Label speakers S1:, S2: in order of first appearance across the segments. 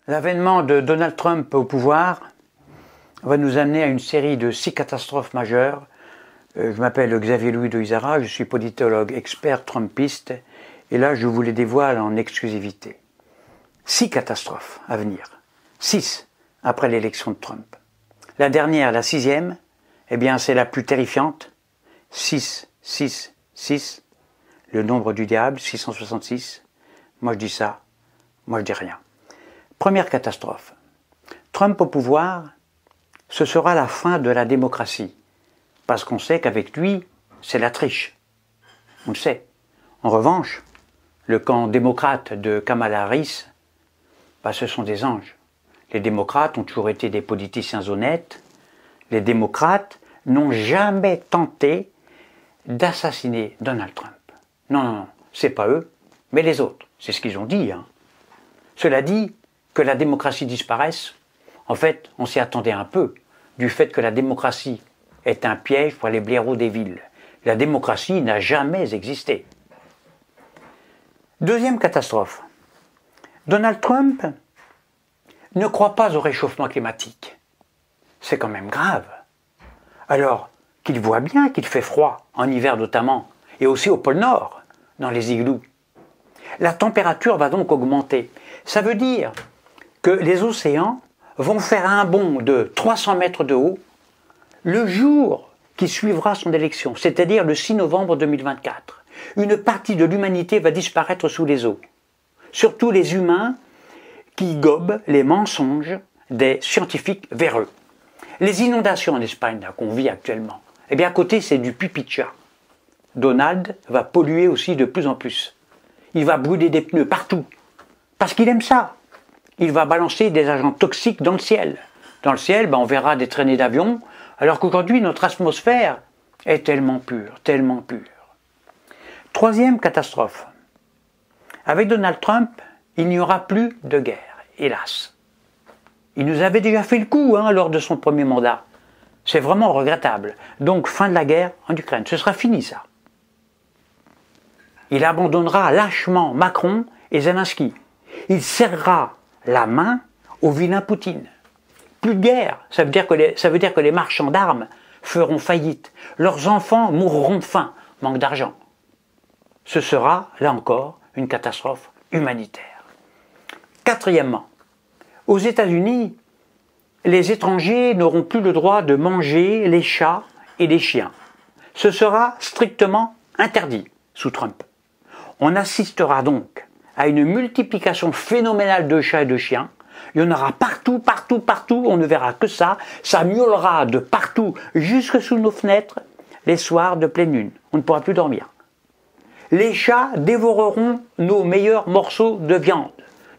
S1: L'avènement de Donald Trump au pouvoir va nous amener à une série de 6 catastrophes majeures. Je m'appelle Xavier Louis de Izara, je suis politologue expert trumpiste et là je vous les dévoile en exclusivité. 6 catastrophes à venir, 6 après l'élection de Trump. La dernière, la 6e, eh bien c'est la plus terrifiante, 6, 6, 6, le nombre du diable, 666. Moi je dis ça, moi je dis rien. Première catastrophe. Trump au pouvoir, ce sera la fin de la démocratie. Parce qu'on sait qu'avec lui, c'est la triche. On le sait. En revanche, le camp démocrate de Kamala Harris, ce sont des anges. Les démocrates ont toujours été des politiciens honnêtes. Les démocrates n'ont jamais tenté d'assassiner Donald Trump. Non, non, non, c'est pas eux, mais les autres. C'est ce qu'ils ont dit. Cela dit, que la démocratie disparaisse, en fait, on s'y attendait un peu, du fait que la démocratie est un piège pour les blaireaux des villes. La démocratie n'a jamais existé. Deuxième catastrophe. Donald Trump ne croit pas au réchauffement climatique. C'est quand même grave. Alors qu'il voit bien qu'il fait froid, en hiver notamment, et aussi au pôle Nord, dans les igloos. La température va donc augmenter. Ça veut dire que les océans vont faire un bond de 300 mètres de haut le jour qui suivra son élection, c'est-à-dire le 6 novembre 2024. Une partie de l'humanité va disparaître sous les eaux. Surtout les humains qui gobent les mensonges des scientifiques véreux. Les inondations en Espagne qu'on vit actuellement, eh bien à côté c'est du pipi de chat. Donald va polluer aussi de plus en plus. Il va brûler des pneus partout, parce qu'il aime ça. Il va balancer des agents toxiques dans le ciel. Dans le ciel, on verra des traînées d'avions, alors qu'aujourd'hui, notre atmosphère est tellement pure, tellement pure. Troisième catastrophe. Avec Donald Trump, il n'y aura plus de guerre, hélas. Il nous avait déjà fait le coup lors de son premier mandat. C'est vraiment regrettable. Donc, fin de la guerre en Ukraine. Ce sera fini, ça. Il abandonnera lâchement Macron et Zelensky. Il serrera la main au vilain Poutine. Plus de guerre, ça veut dire que les marchands d'armes feront faillite. Leurs enfants mourront de faim, manque d'argent. Ce sera, là encore, une catastrophe humanitaire. Quatrièmement, aux États-Unis, les étrangers n'auront plus le droit de manger les chats et les chiens. Ce sera strictement interdit sous Trump. On assistera donc à une multiplication phénoménale de chats et de chiens. Il y en aura partout, partout, partout, on ne verra que ça. Ça miaulera de partout, jusque sous nos fenêtres, les soirs de pleine lune. On ne pourra plus dormir. Les chats dévoreront nos meilleurs morceaux de viande,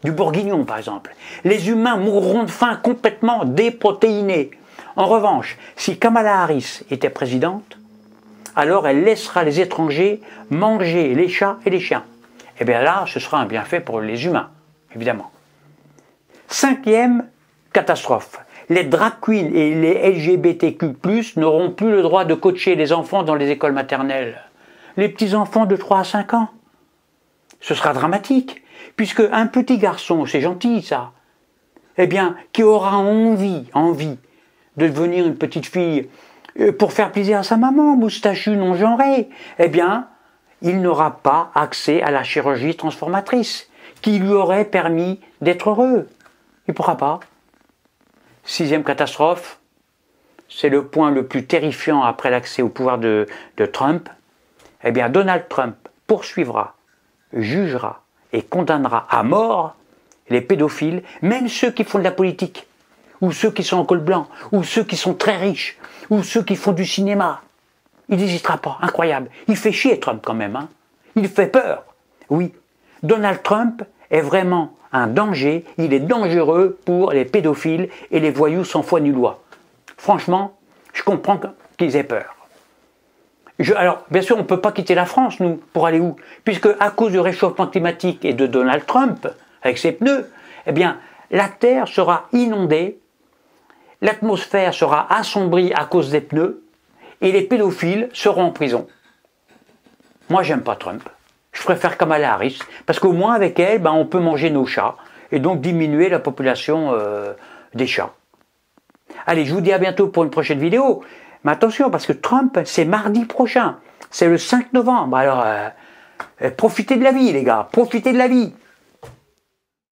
S1: du bourguignon par exemple. Les humains mourront de faim complètement déprotéinés. En revanche, si Kamala Harris était présidente, alors elle laissera les étrangers manger les chats et les chiens. Et bien là, ce sera un bienfait pour les humains, évidemment. Cinquième catastrophe. Les drag queens et les LGBTQ+, n'auront plus le droit de coacher les enfants dans les écoles maternelles. Les petits-enfants de 3 à 5 ans. Ce sera dramatique, puisque un petit garçon, c'est gentil ça, eh bien, qui aura envie de devenir une petite fille pour faire plaisir à sa maman, moustachue non genrée, eh bien, il n'aura pas accès à la chirurgie transformatrice, qui lui aurait permis d'être heureux. Il ne pourra pas. Sixième catastrophe, c'est le point le plus terrifiant après l'accès au pouvoir de Trump. Eh bien, Donald Trump poursuivra, jugera et condamnera à mort les pédophiles, même ceux qui font de la politique, ou ceux qui sont en col blanc, ou ceux qui sont très riches, ou ceux qui font du cinéma. Il n'hésitera pas, incroyable. Il fait chier Trump quand même, Il fait peur. Oui, Donald Trump est vraiment un danger, il est dangereux pour les pédophiles et les voyous sans foi ni loi. Franchement, je comprends qu'ils aient peur. Alors, bien sûr, on ne peut pas quitter la France, nous, pour aller où? Puisque, à cause du réchauffement climatique et de Donald Trump, avec ses pneus, eh bien, la Terre sera inondée, l'atmosphère sera assombrie à cause des pneus, et les pédophiles seront en prison. Moi, j'aime pas Trump. Je préfère Kamala Harris, parce qu'au moins avec elle, on peut manger nos chats et donc diminuer la population des chats. Allez, je vous dis à bientôt pour une prochaine vidéo. Mais attention, parce que Trump, c'est mardi prochain. C'est le 5 novembre. Alors, profitez de la vie, les gars. Profitez de la vie.